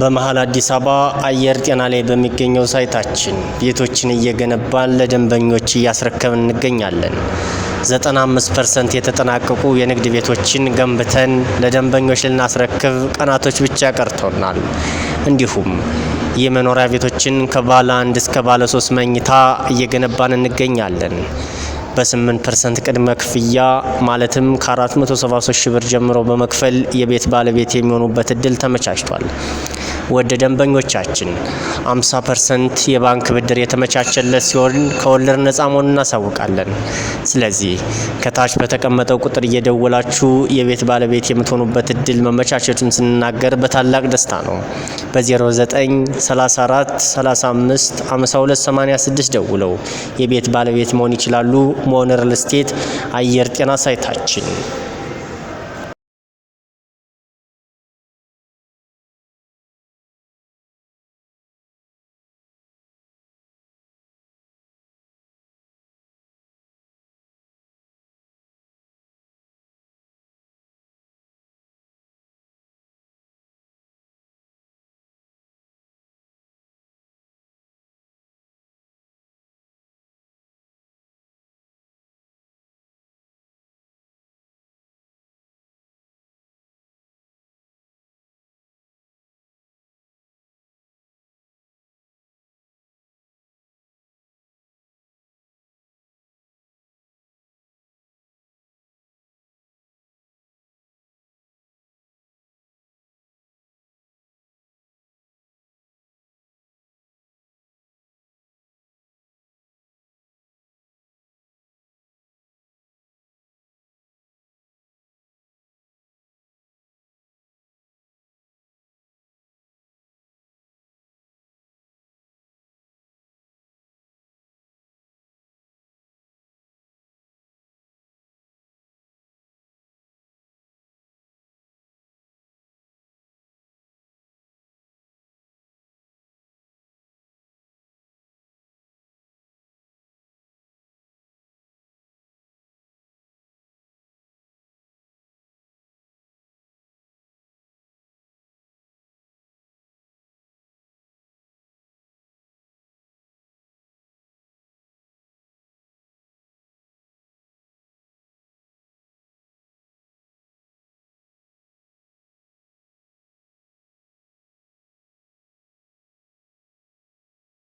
በመሃል አዲስ አበባ አየር ጤና ላይ በሚገኘው ሳይታችን ቤቶችን እየገነባን ለደንበኞች እያስረከብን እንገኛለን። 95% የተጠናቀቁ የንግድ ቤቶችን ገንብተን ለደንበኞች ልናስረክብ ቀናቶች ብቻ ቀርተውናል። እንዲሁም የመኖሪያ ቤቶችን ከባለ 1 እስከ ባለ 3 መኝታ እየገነባን እንገኛለን። በ8% ቅድመ ክፍያ ማለትም ከ473 ሺህ ብር ጀምሮ በመክፈል የቤት ባለቤት የሚሆኑበት እድል ተመቻችቷል። ወደ ደንበኞቻችን 50% የባንክ ብድር የተመቻቸለት ሲሆን ከወለድ ነፃ መሆኑን እናሳውቃለን። ስለዚህ ከታች በተቀመጠው ቁጥር እየደወላችሁ የቤት ባለቤት የምትሆኑበት እድል መመቻቸቱን ስንናገር በታላቅ ደስታ ነው። በ09 34 35 52 86 ደውለው የቤት ባለቤት መሆን ይችላሉ። ሞነር ሪል ስቴት አየር ጤና ሳይታችን